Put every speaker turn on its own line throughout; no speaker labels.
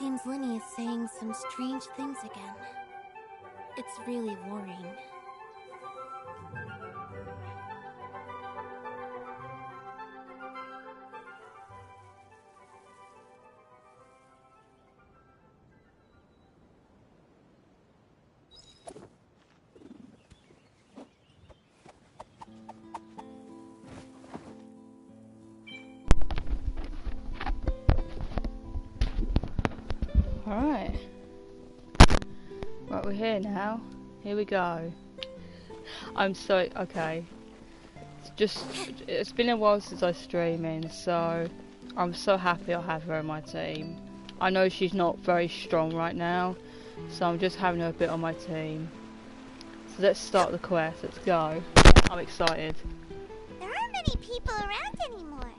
Seems Linny is saying some strange things again. It's really worrying.
Alright. Right, we're here now. Here we go. I'm so... okay. It's been a while since I streaming, so I'm so happy I have her on my team. I know she's not very strong right now, so I'm just having her a bit on my team. So let's start the quest, let's go. I'm excited.
There aren't many people around anymore.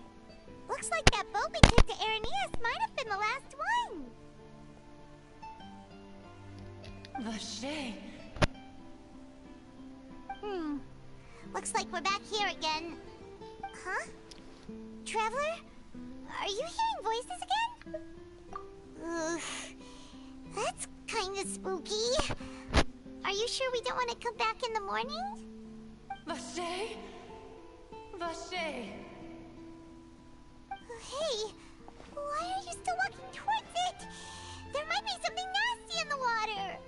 Looks like that boat we took to Araneus might have been the last one.
Vache.
Looks like we're back here again. Huh? Traveler? Are you hearing voices again? Ugh. That's kinda spooky. Are you sure we don't want to come back in the morning?
Vache? Vache.
Hey, why are you still walking towards it? There might be something nasty in the water.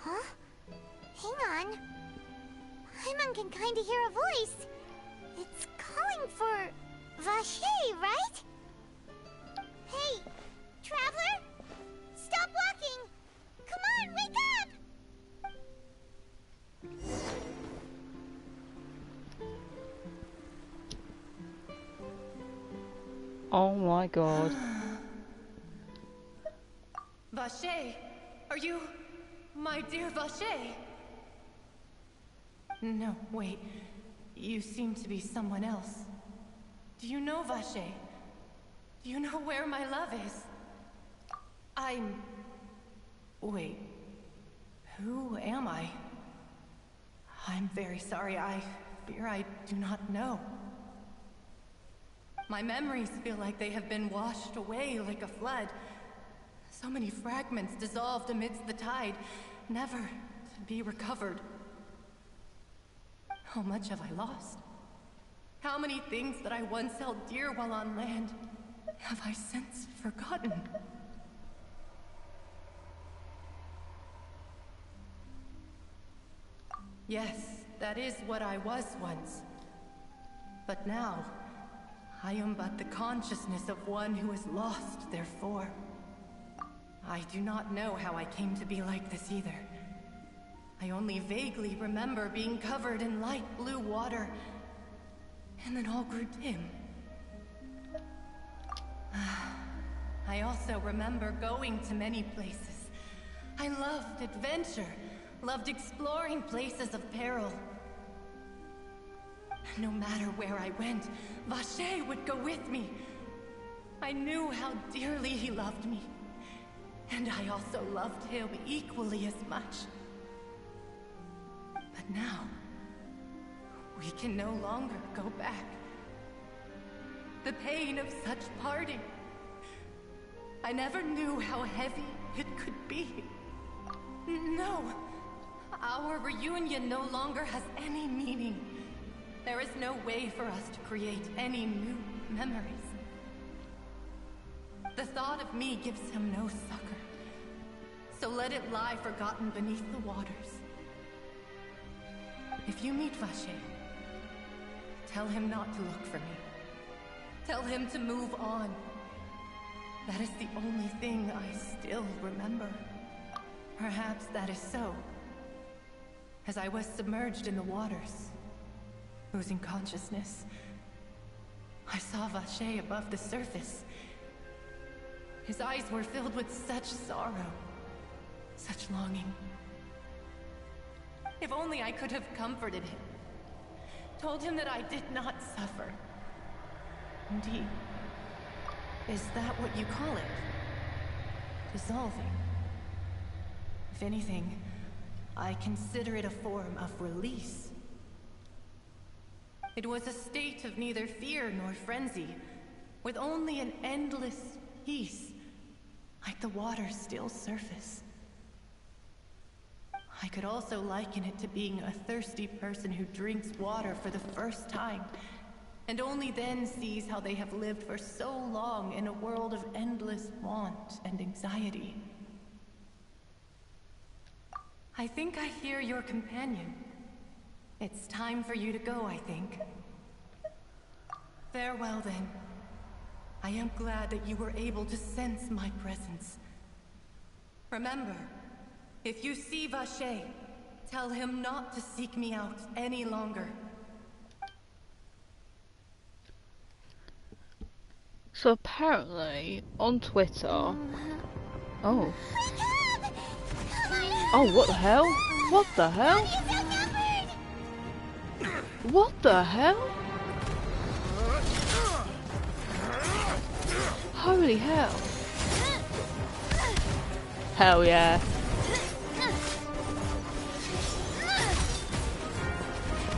Huh? Hang on. Paimon can kinda hear a voice. It's calling for Vache, right? Hey, Traveler? Stop walking! Come on, wake up!
Oh my god.
Vache, are you... my dear Vache? No, wait. You seem to be someone else. Do you know Vache? Do you know where my love is? Wait. Who am I? I'm very sorry. I fear I do not know. My memories feel like they have been washed away like a flood. So many fragments dissolved amidst the tide, never to be recovered. How much have I lost? How many things that I once held dear while on land have I since forgotten? Yes, that is what I was once. But now, I am but the consciousness of one who is lost, therefore. I do not know how I came to be like this either. I only vaguely remember being covered in light blue water, and then all grew dim. I also remember going to many places. I loved adventure, loved exploring places of peril. No matter where I went, Vache would go with me. I knew how dearly he loved me, and I also loved him equally as much. But now, we can no longer go back. The pain of such parting. I never knew how heavy it could be. No, our reunion no longer has any meaning. There is no way for us to create any new memories. The thought of me gives him no succor. So let it lie forgotten beneath the waters. If you meet Vache, tell him not to look for me. Tell him to move on. That is the only thing I still remember. Perhaps that is so. As I was submerged in the waters, losing consciousness, I saw Vache above the surface. His eyes were filled with such sorrow, such longing. If only I could have comforted him, told him that I did not suffer. Indeed. Is that what you call it? Dissolving? If anything, I consider it a form of release. It was a state of neither fear nor frenzy, with only an endless peace. like the water's still surface. I could also liken it to being a thirsty person who drinks water for the first time, and only then sees how they have lived for so long in a world of endless want and anxiety. I think I hear your companion. It's time for you to go, I think. Farewell, then. I am glad that you were able to sense my presence. Remember, if you see Vacher, tell him not to seek me out any longer.
So apparently, on Twitter... Oh. Oh, what the hell? What the hell? What the hell? Holy hell. Hell yeah.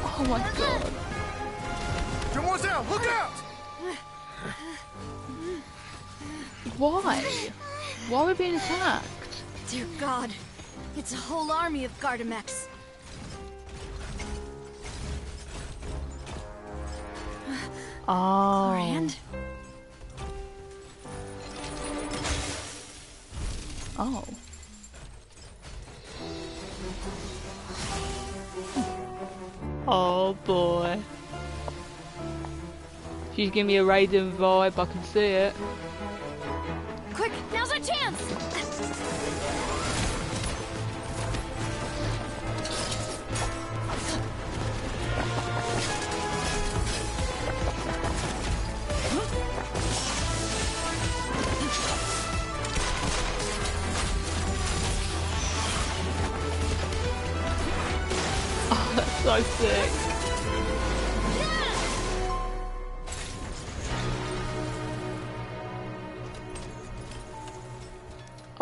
Oh my god.
Demoiselle, look out!
Why? Why are we being attacked?
Dear God, it's a whole army of Gardamex.
Oh.
Clorinde?
Oh. Oh boy. She's giving me a Raiden vibe, I can see it.
Quick, now's our chance!
Oh, that's so sick.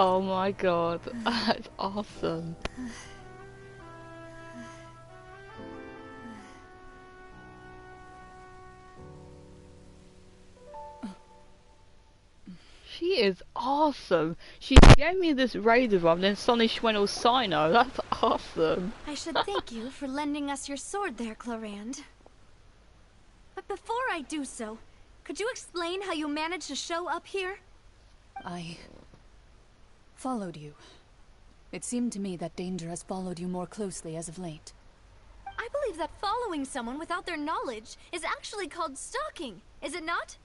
Oh my god, that's awesome. She is awesome. She gave me this Raider and then suddenly she went all Sino. That's awesome.
I should thank you for lending us your sword there, Clorinde. But before I do so, could you explain how you managed to show up here?
I followed you. It seemed to me that danger has followed you more closely as of late.
I believe that following someone without their knowledge is actually called stalking, is it not?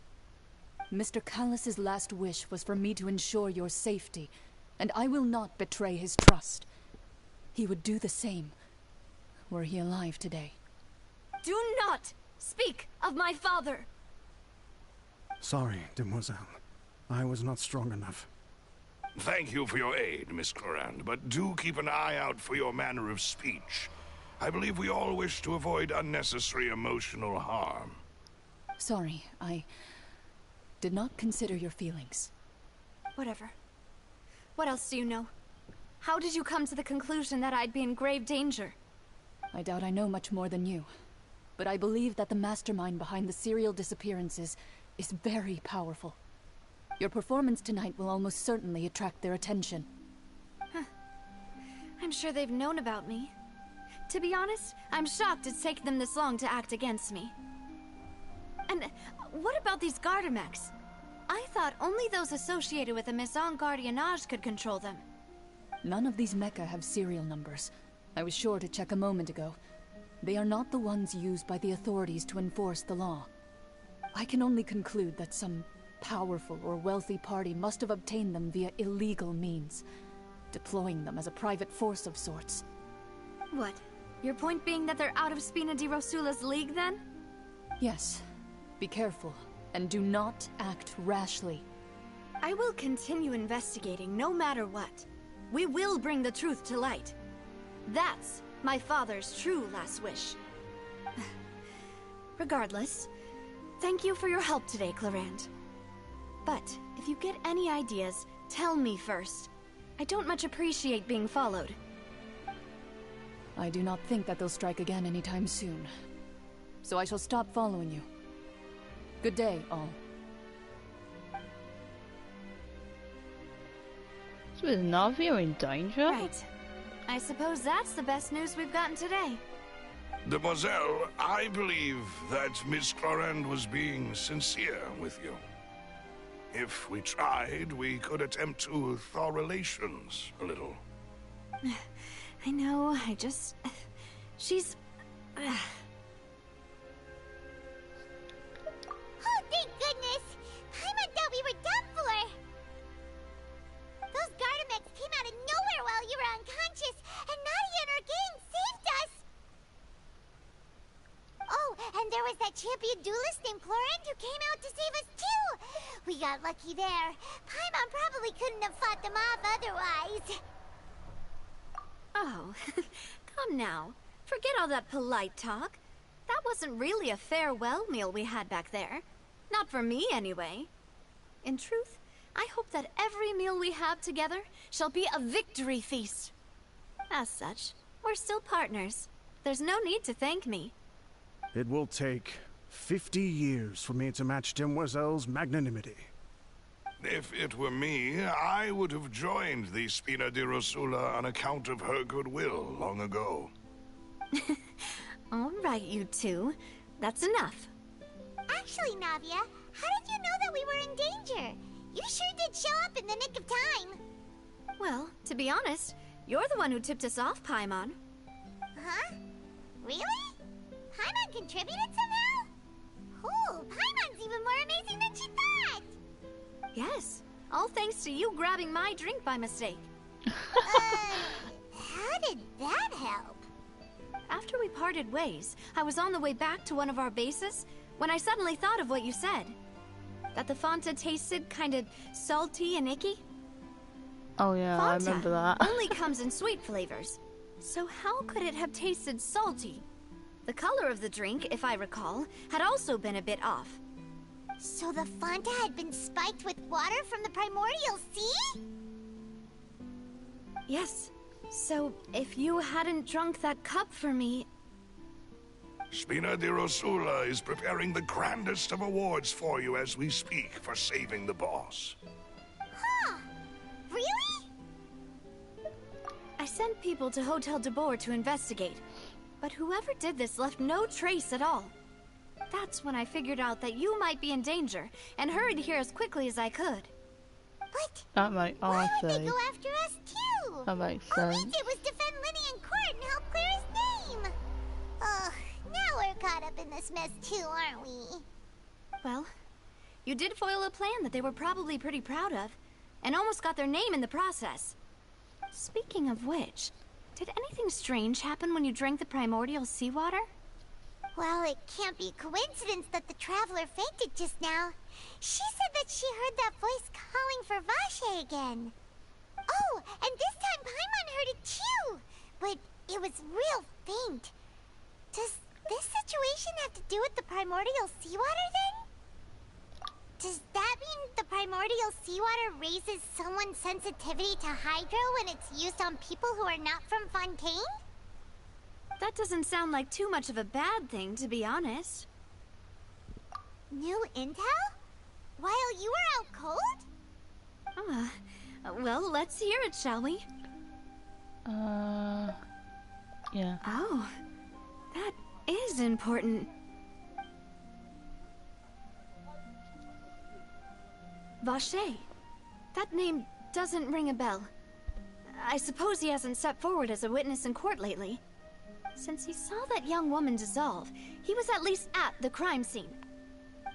Mr. Callus's last wish was for me to ensure your safety, and I will not betray his trust. He would do the same, were he alive today.
Do not speak of my father!
Sorry, demoiselle. I was not strong enough.
Thank you for your aid, Miss Clorinde, but do keep an eye out for your manner of speech. I believe we all wish to avoid unnecessary emotional harm.
Sorry, I did not consider your feelings.
Whatever. What else do you know? How did you come to the conclusion that I'd be in grave danger?
I doubt I know much more than you, but I believe that the mastermind behind the serial disappearances is very powerful. Your performance tonight will almost certainly attract their attention.
I'm sure they've known about me. To be honest, I'm shocked it's taken them this long to act against me. And what about these Gardamex? I thought only those associated with the Maison Gardiennage could control them.
None of these mecha have serial numbers. I was sure to check a moment ago. They are not the ones used by the authorities to enforce the law. I can only conclude that some powerful or wealthy party must have obtained them via illegal means, deploying them as a private force of sorts.
What? Your point being that they're out of Spina di Rosula's league, then?
Yes. Be careful, and do not act rashly.
I will continue investigating no matter what. We will bring the truth to light. That's my father's true last wish. Regardless, thank you for your help today, Clorinde. But if you get any ideas, tell me first. I don't much appreciate being followed.
I do not think that they'll strike again anytime soon. So I shall stop following you. Good day, all.
So is Navia in danger?
Right. I suppose that's the best news we've gotten today.
Demoiselle, I believe that Miss Clorand was being sincere with you. If we tried, we could attempt to thaw relations a little.
I know, she's...
Oh, thank goodness! Paimon thought we were done for! Those Gardamex came out of nowhere while you were unconscious, and Nadia and her gang saved us! Oh, and there was that champion duelist named Clorand who came out to save us too! We got lucky there. Paimon probably couldn't have fought them off otherwise.
Oh, come now. Forget all that polite talk. That wasn't really a farewell meal we had back there. Not for me, anyway. In truth, I hope that every meal we have together shall be a victory feast. As such, we're still partners. There's no need to thank me.
It will take 50 years for me to match Demoiselle's magnanimity.
If it were me, I would have joined the Spina di Rosula on account of her goodwill long ago.
All right, you two. That's enough.
Actually, Navia, how did you know that we were in danger? You sure did show up in the nick of time.
Well, to be honest, you're the one who tipped us off, Paimon.
Huh? Really? Paimon contributed somehow? Ooh, Paimon's even more amazing than she thought!
Yes, all thanks to you grabbing my drink by mistake.
How did that help?
After we parted ways, I was on the way back to one of our bases when I suddenly thought of what you said. That the Fanta tasted kind of salty and icky.
Oh yeah, I remember that.
Only comes in sweet flavors. So how could it have tasted salty? The color of the drink, if I recall, had also been a bit off.
So the Fanta had been spiked with water from the primordial sea?
Yes. So, if you hadn't drunk that cup for me...
Spina di Rosula is preparing the grandest of awards for you as we speak for saving the boss.
Huh. Really?
I sent people to Hotel de Boer to investigate, but whoever did this left no trace at all. That's when I figured out that you might be in danger, and hurried here as quickly as I could.
But
That makes
why would they
sense.
go after us too?
That makes
All we
sense.
did was defend Linny in court and help clear his name. Ugh, now we're caught up in this mess too, aren't we?
Well, you did foil a plan that they were probably pretty proud of, and almost got their name in the process. Speaking of which, did anything strange happen when you drank the primordial seawater?
Well, it can't be a coincidence that the traveler fainted just now. She said that she heard that voice calling for Vache again. Oh, and this time Paimon heard it too, but it was real faint. Does this situation have to do with the primordial seawater then? Does that mean the primordial seawater raises someone's sensitivity to hydro when it's used on people who are not from Fontaine?
That doesn't sound like too much of a bad thing, to be honest.
New intel? While you were out cold?
Well, let's hear it, shall we?
Yeah.
Oh, that is important. Vache. That name doesn't ring a bell. I suppose he hasn't stepped forward as a witness in court lately. Since he saw that young woman dissolve, he was at least at the crime scene.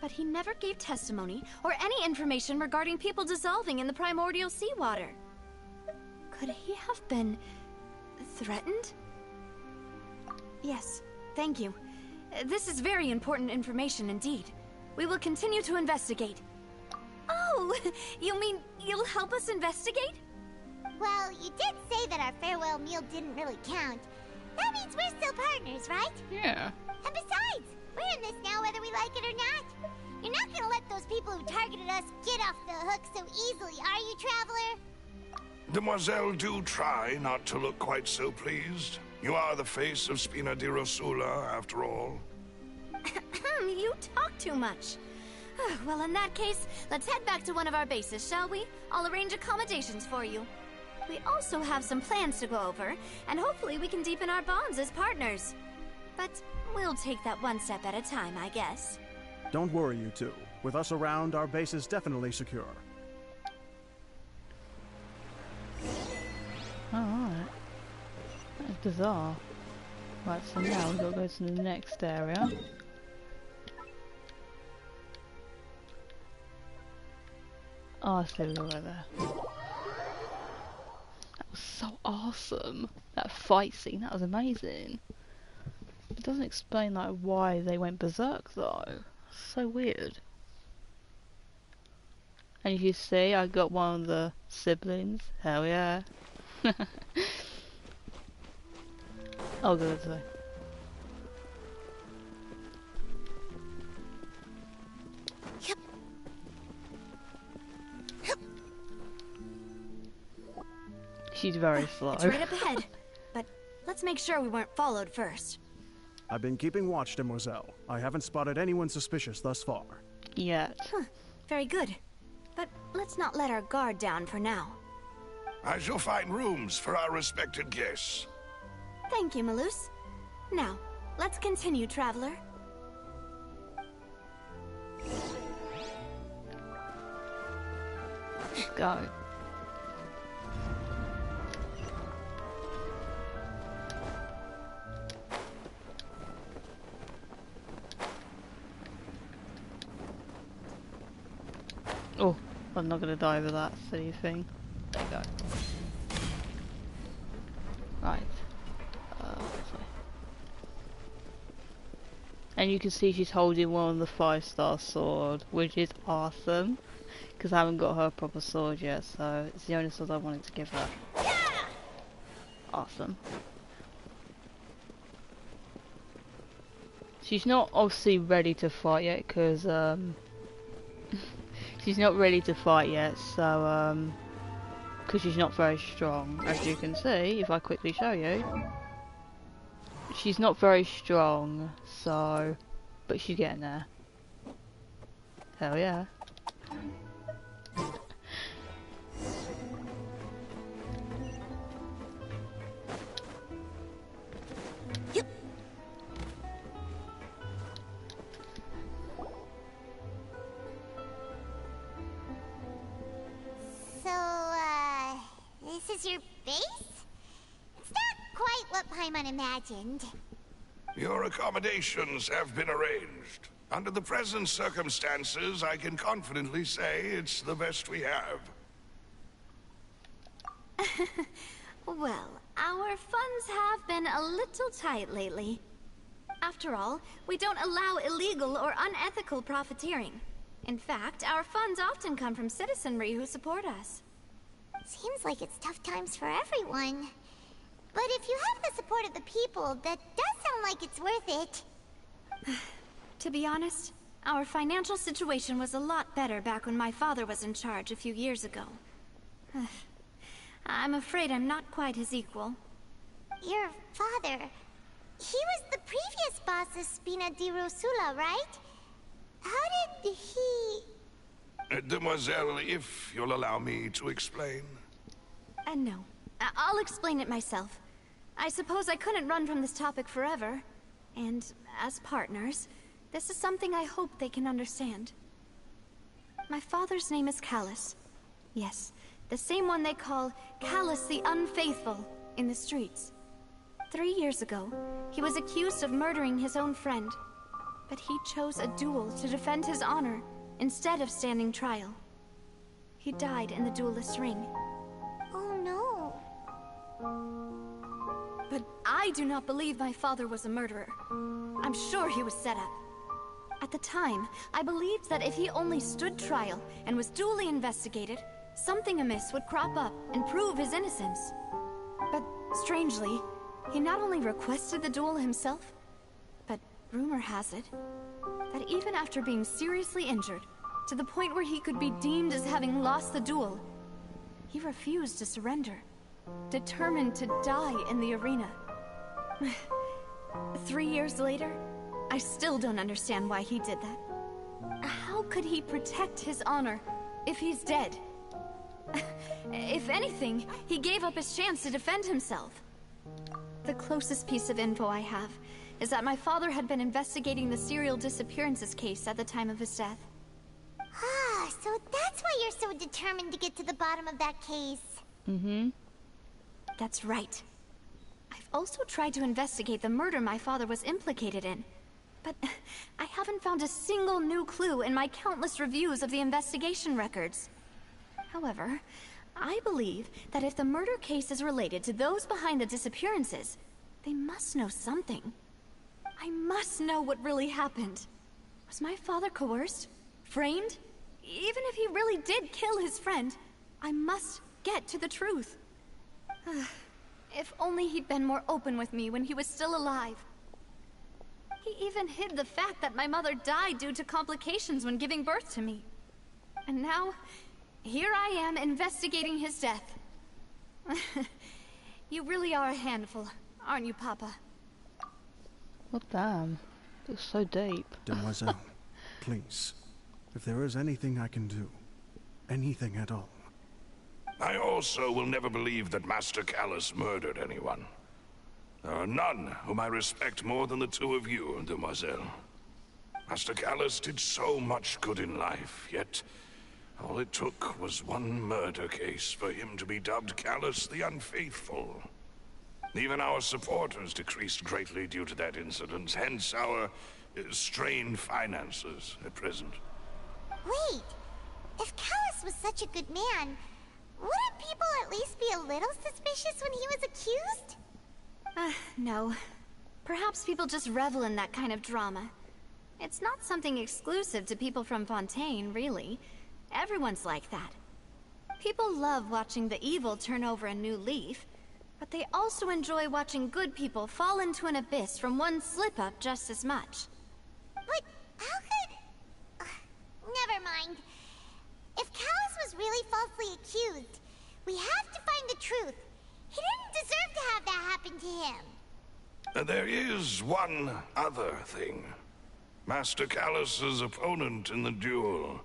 But he never gave testimony or any information regarding people dissolving in the primordial seawater. Could he have been threatened? Yes, thank you. This is very important information indeed. We will continue to investigate. Oh, you mean you'll help us investigate?
Well, you did say that our farewell meal didn't really count. That means we're still partners, right?
Yeah.
And besides, we're in this now whether we like it or not. You're not gonna let those people who targeted us get off the hook so easily, are you, Traveler?
Demoiselle, do try not to look quite so pleased. You are the face of Spina di Rosula, after all.
You talk too much. Well, in that case, let's head back to one of our bases, shall we? I'll arrange accommodations for you. We also have some plans to go over, and hopefully we can deepen our bonds as partners. But we'll take that one step at a time, I guess.
Don't worry, you two. With us around, our base is definitely secure.
Alright. That is bizarre. Right, so now we've got to go to the next area. Oh, I see we go right there. That was so awesome. That fight scene, that was amazing. It doesn't explain like why they went berserk though. So weird. And you see, I got one of the siblings. Hell yeah. Oh, good. So. She's very slow.
It's right up ahead, but let's make sure we weren't followed first.
I've been keeping watch, Demoiselle. I haven't spotted anyone suspicious thus far.
Yet.
Huh, very good. But let's not let our guard down for now.
I shall find rooms for our respected guests.
Thank you, Malus. Now, let's continue, traveler.
Let's go. Oh, I'm not gonna die with that silly thing. There you go. Right. And you can see she's holding one of the 5-star sword, which is awesome. Because I haven't got her a proper sword yet, so it's the only sword I wanted to give her. Awesome. She's not obviously ready to fight yet, because she's not ready to fight yet, so because she's not very strong, as you can see, if I quickly show you. She's not very strong, so, but she's getting there. Hell yeah.
Yep. So, this is your base? It's not quite what Paimon imagined.
Your accommodations have been arranged. Under the present circumstances, I can confidently say it's the best we have.
Well, our funds have been a little tight lately. After all, we don't allow illegal or unethical profiteering. In fact, our funds often come from citizenry who support us.
Seems like it's tough times for everyone. But if you have the support of the people, that does sound like it's worth it.
To be honest, our financial situation was a lot better back when my father was in charge a few years ago. I'm afraid I'm not quite his equal.
Your father... He was the previous boss of Spina di Rosula, right? How did he...
Demoiselle, if you'll allow me to explain.
No. I'll explain it myself. I suppose I couldn't run from this topic forever. And as partners, this is something I hope they can understand. My father's name is Callus. Yes, the same one they call Callus the Unfaithful in the streets. 3 years ago, he was accused of murdering his own friend. But he chose a duel to defend his honor instead of standing trial. He died in the duelist's ring.
Oh no.
But I do not believe my father was a murderer. I'm sure he was set up. At the time, I believed that if he only stood trial and was duly investigated, something amiss would crop up and prove his innocence. But strangely, he not only requested the duel himself, but rumor has it that even after being seriously injured, to the point where he could be deemed as having lost the duel, he refused to surrender, determined to die in the arena. 3 years later, I still don't understand why he did that. How could he protect his honor if he's dead? If anything, he gave up his chance to defend himself. The closest piece of info I have is that my father had been investigating the serial disappearances case at the time of his death.
Ah, so that's why you're so determined to get to the bottom of that case.
Mm-hmm.
That's right. I've also tried to investigate the murder my father was implicated in, but I haven't found a single new clue in my countless reviews of the investigation records. However, I believe that if the murder case is related to those behind the disappearances, they must know something. I must know what really happened. Was my father coerced? Framed? Even if he really did kill his friend, I must get to the truth. If only he'd been more open with me when he was still alive. He even hid the fact that my mother died due to complications when giving birth to me. And now, here I am investigating his death. You really are a handful, aren't you, Papa?
Oh, damn. It's so deep.
Demoiselle, please. If there is anything I can do, anything at all.
I also will never believe that Master Callus murdered anyone. There are none whom I respect more than the two of you, Demoiselle. Master Callus did so much good in life, yet all it took was one murder case for him to be dubbed Callus the Unfaithful. Even our supporters decreased greatly due to that incident, hence our strained finances at present.
Wait, if Callus was such a good man, wouldn't people at least be a little suspicious when he was accused?
No. Perhaps people just revel in that kind of drama. It's not something exclusive to people from Fontaine, really. Everyone's like that. People love watching the evil turn over a new leaf, but they also enjoy watching good people fall into an abyss from one slip-up just as much.
But how could... never mind. If Callus was really falsely accused, we have to find the truth. He didn't deserve to have that happen to him.
There is one other thing. Master Callus's opponent in the duel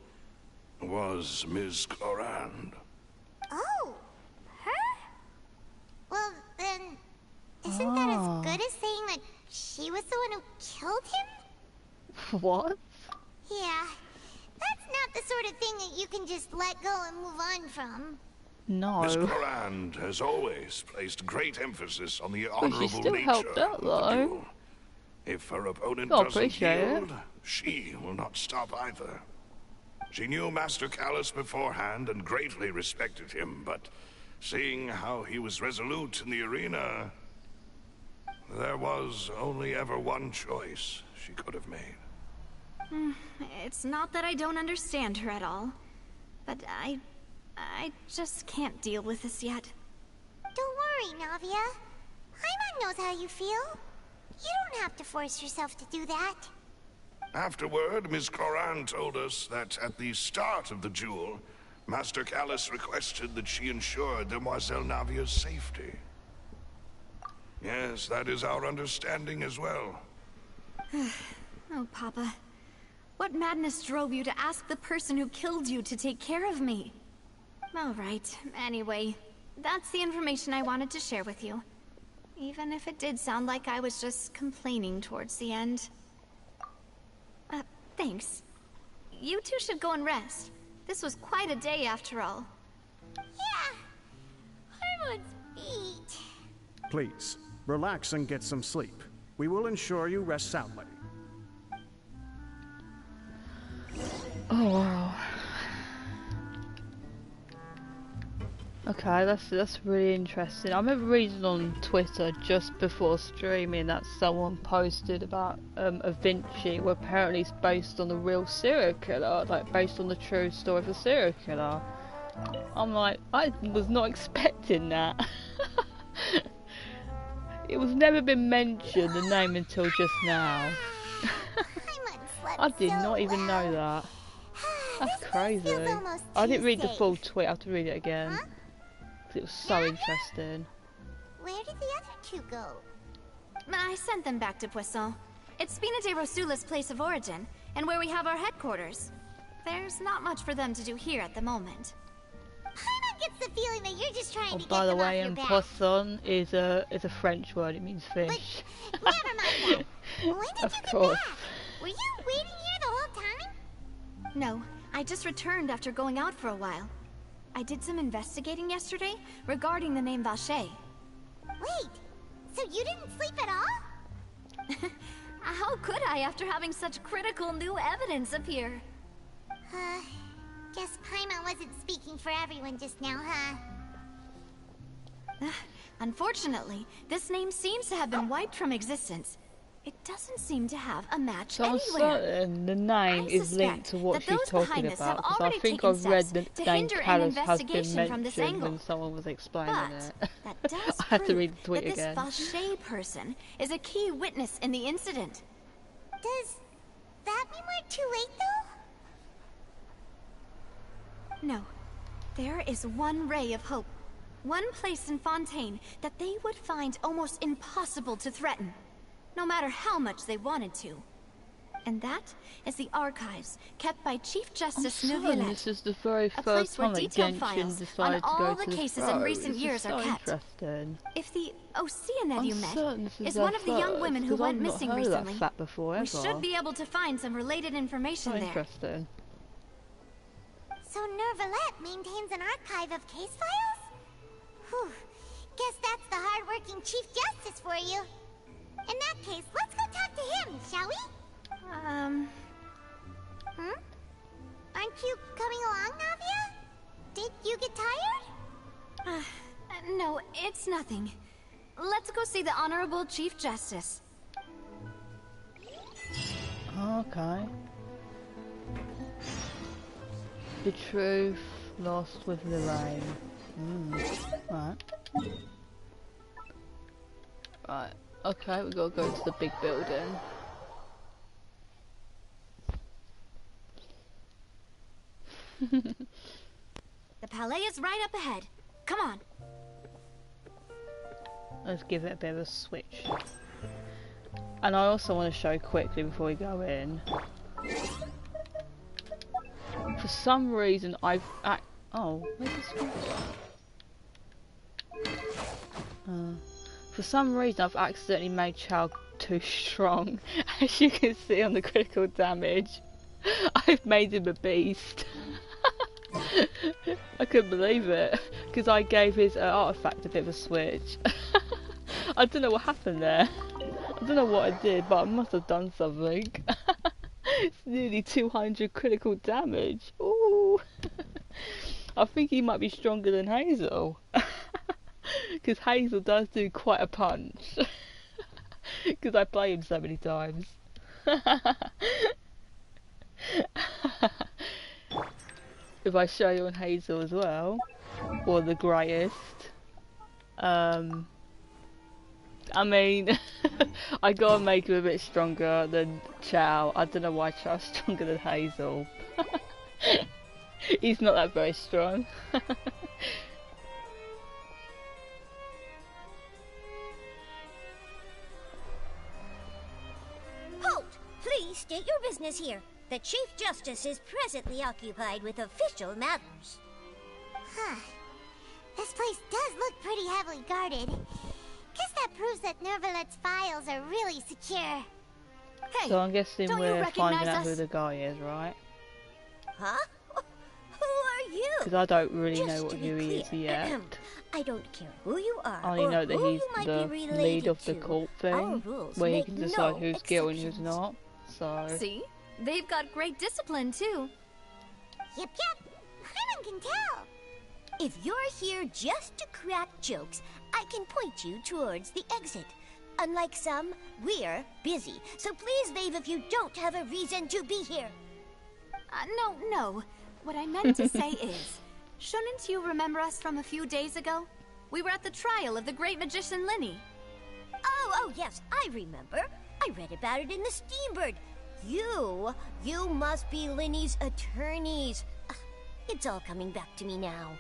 was Ms. Clorand.
Oh, her? Well, then, isn't that as good as saying that she was the one who killed him?
What?
Yeah, that's not the sort of thing that you can just let go and move on from.
No.
Miss Clorand has always placed great emphasis on the
But
honorable
she still
nature
helped out,
of the
though.
duel. If her opponent
I
doesn't
appreciate it.
yield, she will not stop either. She knew Master Callus beforehand and greatly respected him, but seeing how he was resolute in the arena, there was only ever one choice she could have made.
It's not that I don't understand her at all, but I just can't deal with this yet.
Don't worry, Navia. Paimon knows how you feel. You don't have to force yourself to do that.
Afterward, Ms. Clorand told us that at the start of the duel, Master Callus requested that she ensure Demoiselle Navia's safety. Yes, that is our understanding as well.
Oh, Papa. What madness drove you to ask the person who killed you to take care of me? All right, anyway, that's the information I wanted to share with you. Even if it did sound like I was just complaining towards the end. Thanks. You two should go and rest. This was quite a day after all.
Yeah. Hormones beat.
Please, relax and get some sleep. We will ensure you rest soundly.
Oh wow. Okay, that's really interesting. I remember reading on Twitter just before streaming that someone posted about a Vinci, where apparently it's based on the real serial killer, like based on the true story of the serial killer. I'm like, I was not expecting that. It was never been mentioned, the name, until just now. I did not even know that. That's crazy. I didn't read the full tweet, I have to read it again.
Huh?
It was so interesting.
Where did the other two go?
I sent them back to Poisson. It's Spina de Rosula's place of origin, and where we have our headquarters. There's not much for them to do here at the moment.
Paimon the feeling that you're just trying
Oh,
to
by
get
the
them
way,
off your back.
poisson is a French word. It means fish.
But never mind that. When did
Of
you get
course.
back? Were you waiting here the whole time?
No, I just returned after going out for a while. I did some investigating yesterday regarding the name Vacher.
Wait, so you didn't sleep at all?
How could I after having such critical new evidence appear?
Guess Paimon wasn't speaking for everyone just now, huh?
Unfortunately, this name seems to have been wiped from existence. It doesn't seem to have a match
So I'm
anywhere.
certain the name is linked to what she's talking about, because I think I've read the name Callus has been mentioned when someone was explaining it.
That does
I had to
prove
read the tweet
that
again.
this Vacher person is a key witness in the incident.
Does that mean we're too late, though?
No. There is one ray of hope. One place in Fontaine that they would find almost impossible to threaten, no matter how much they wanted to. And that is the archives kept by Chief Justice Neuvillette.
This is the very
A
first
place where
time that
detailed
Genshin
files
decided to
on
go
all
to
the
the
cases
throne.
in recent
This
years
is
are
so
kept.
interesting.
If the Oceanid you
I'm
met
certain this
is
their
one of the young
first,
women who
'cause
went
I've not
missing
heard of
recently,
that fact before,
we
ever.
should be able to find some related information
So
there.
interesting.
So Neuvillette maintains an archive of case files? Whew. Guess that's the hard-working Chief Justice for you. In that case, let's go talk to him, shall we? Aren't you coming along, Navia? Did you get tired?
No, it's nothing. Let's go see the Honorable Chief Justice.
Okay. The truth lost with Lorraine. Right. Right. Okay, we gotta go to the big building.
The Palais is right up ahead. Come on.
Let's give it a bit of a switch. And I also want to show quickly before we go in. For some reason I've oh, where's the switch? For some reason I've accidentally made Chao too strong. As you can see on the critical damage, I've made him a beast. I couldn't believe it, because I gave his artifact a bit of a switch. I don't know what happened there. I don't know what I did, but I must have done something. It's nearly 200 critical damage. Ooh. I think he might be stronger than Hazel. Because Hazel does do quite a punch. Because I play him so many times. If I show you on Hazel as well, or the greatest, I mean, I gotta make him a bit stronger than Chao. I don't know why Chao's stronger than Hazel. He's not that very strong.
Halt! Please state your business here. The Chief Justice is presently occupied with official matters. Huh. This place does look pretty heavily guarded. Guess that proves that Neuvillette's files are really secure.
Hey,
So I'm guessing
don't you
we're finding
recognize
out who
us?
the guy is, right?
Huh? Who are you?
Because I don't really
Just
know what
to be
who he is
clear,
yet.
I don't care who you are
I only
or
know that
who
he's
you might
the
be
lead
related
of the
to.
cult
Our
thing,
rules
where he
make
can decide
no
who's guilty and who's
exceptions.
not. So
See? They've got great discipline, too.
Yep. Paimon can tell. If you're here just to crack jokes, I can point you towards the exit. Unlike some, we're busy, so please leave if you don't have a reason to be here.
No. What I meant to say is, shouldn't you remember us from a few days ago? We were at the trial of the great magician Linny.
Oh, yes, I remember. I read about it in the Steambird. You must be Linny's attorneys. It's all coming back to me now.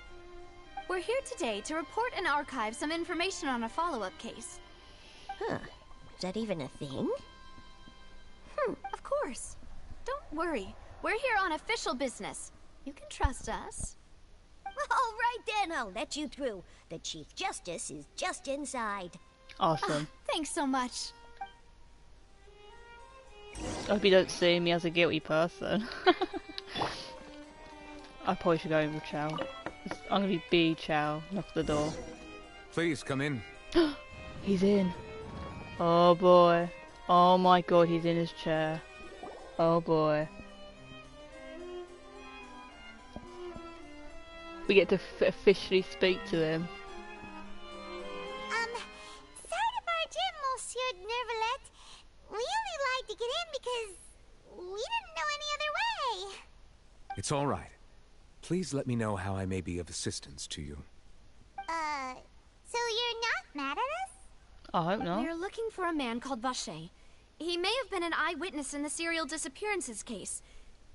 We're here today to report and archive some information on a follow-up case.
Huh. Is that even a thing?
Of course. Don't worry. We're here on official business. You can trust us.
All right then, I'll let you through. The Chief Justice is just inside.
Awesome.
Thanks so much.
I hope you don't see me as a guilty person. I probably should go in with Chow. I'm gonna be B Chow. Knock the door.
Please come in.
He's in. Oh boy. Oh my god, he's in his chair. Oh boy. We get to officially speak to him.
Sorry to barge in, Monsieur Nervalet. We only lied to get in because we didn't know any other way.
It's all right. Please let me know how I may be of assistance to you.
So you're not mad at us?
I hope not.
We're looking for a man called Vacher. He may have been an eyewitness in the serial disappearances case.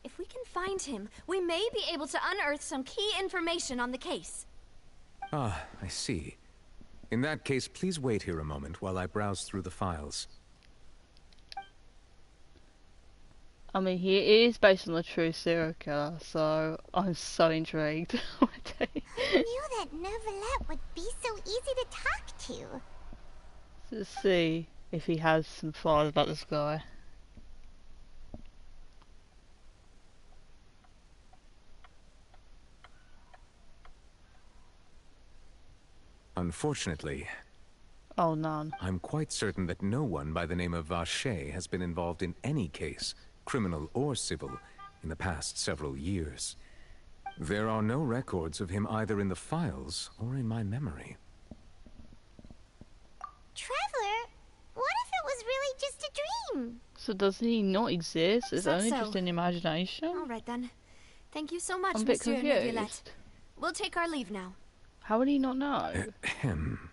If we can find him, we may be able to unearth some key information on the case.
Ah, I see. In that case, please wait here a moment while I browse through the files.
I mean, he is based on a true serial killer, so I'm so intrigued.
I knew that Nervalet would be so easy to talk to.
Let's see if he has some files about this guy.
Unfortunately,
Oh, none.
I'm quite certain that no one by the name of Vacher has been involved in any case, criminal or civil, in the past several years. There are no records of him either in the files or in my memory.
Traveler, what if it was really just a dream?
So does he not exist? It's
Is that
only
so?
just an imagination?
All right then. Thank you so much,
I'm a bit
Monsieur
confused.
Neuvillette. We'll take our leave now.
How would he not know?
Ahem.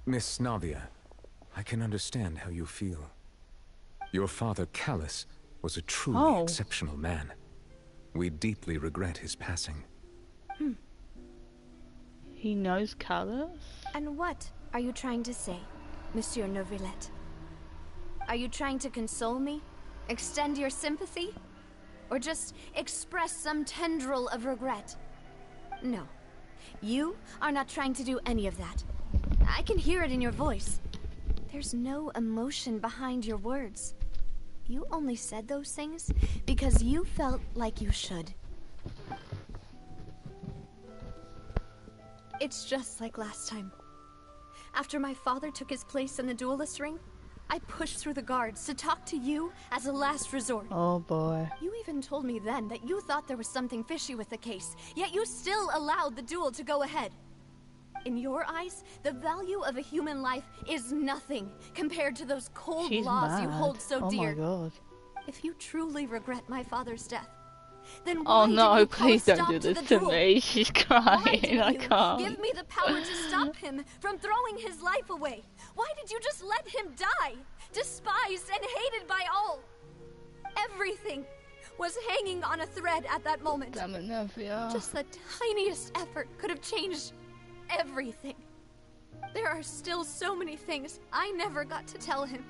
Miss Navia, I can understand how you feel. Your father, Callus, was a truly exceptional man. We deeply regret his passing.
He knows Callus?
And what are you trying to say, Monsieur Neuvillette? Are you trying to console me? Extend your sympathy? Or just express some tendril of regret? No. You are not trying to do any of that. I can hear it in your voice. There's no emotion behind your words. You only said those things because you felt like you should. It's just like last time. After my father took his place in the duelist ring, I pushed through the guards to talk to you as a last resort.
Oh boy.
You even told me then that you thought there was something fishy with the case, yet you still allowed the duel to go ahead. In your eyes, the value of a human life is nothing compared to those cold
She's
laws you
mad.
hold so dear.
Oh my god.
If you truly regret my father's death, then
Oh
why did
no,
you call a
please don't
stop
do
to
this
the
to
duel?
me. She's
Why
crying.
didn't
I
you
can't.
give me the power to stop him from throwing his life away? Why did you just let him die, despised and hated by all? Everything was hanging on a thread at that moment.
Damn it, Navia.
Just the tiniest effort could have changed everything. There are still so many things I never got to tell him.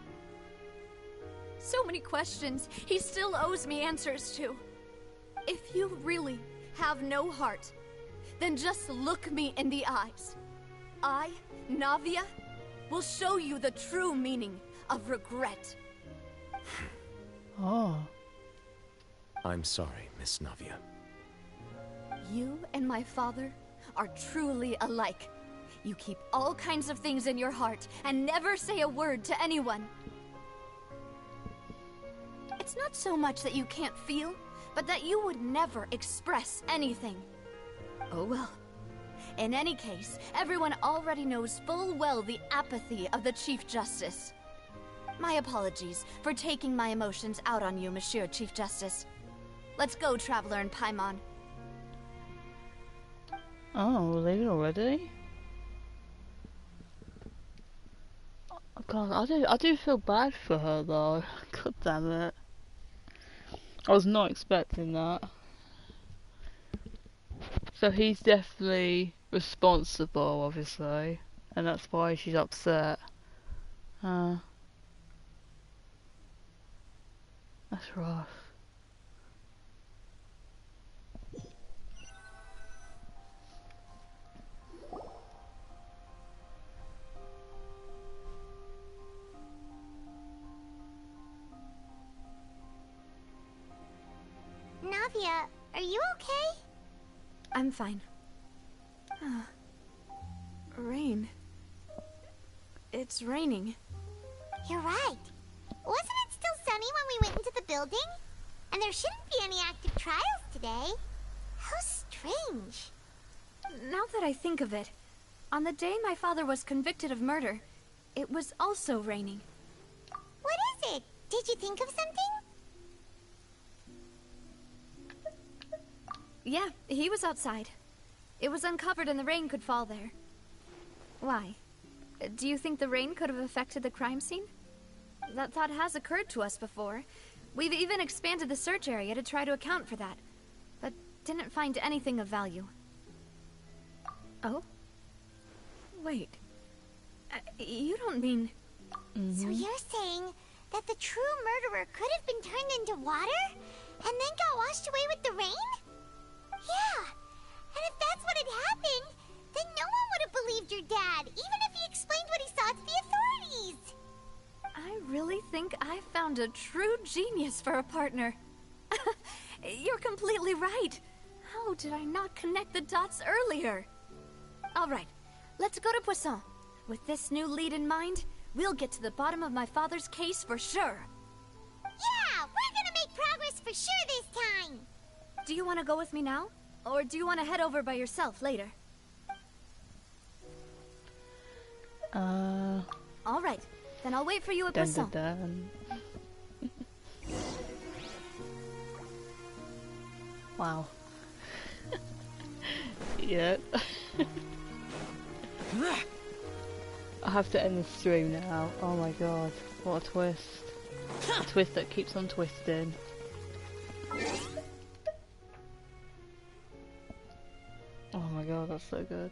So many questions he still owes me answers to. If you really have no heart, then just look me in the eyes. I, Navia, will show you the true meaning of regret.
Oh.
I'm sorry, Miss Navia.
You and my father are truly alike. You keep all kinds of things in your heart and never say a word to anyone. It's not so much that you can't feel, but that you would never express anything. Oh well. In any case, everyone already knows full well the apathy of the Chief Justice. My apologies for taking my emotions out on you, Monsieur Chief Justice. Let's go, Traveler and Paimon.
Oh, we're leaving already? Oh, God, I do feel bad for her though. God damn it. I was not expecting that. So he's definitely responsible, obviously, and that's why she's upset. That's rough.
Navia, are you okay?
I'm fine. Rain. It's raining.
You're right. Wasn't it still sunny when we went into the building? And there shouldn't be any active trials today. How strange.
Now that I think of it, on the day my father was convicted of murder, it was also raining.
What is it? Did you think of something?
Yeah, he was outside. It was uncovered and the rain could fall there. Why? Do you think the rain could have affected the crime scene? That thought has occurred to us before. We've even expanded the search area to try to account for that, but didn't find anything of value. Oh? Wait. You don't mean...
So you're saying that the true murderer could have been turned into water and then got washed away with the rain? Yeah, and if that's what had happened, then no one would have believed your dad, even if he explained what he saw to the authorities.
I really think I found a true genius for a partner. You're completely right. How did I not connect the dots earlier? All right, let's go to Poisson. With this new lead in mind, we'll get to the bottom of my father's case for sure.
Yeah, we're gonna make progress for sure this time.
Do you want to go with me now? Or do you want to head over by yourself later? All right, then I'll wait for you at Poisson.
Wow. Yeah. I have to end the stream now. Oh my god, what a twist. A twist that keeps on twisting. Oh my god, that's so good.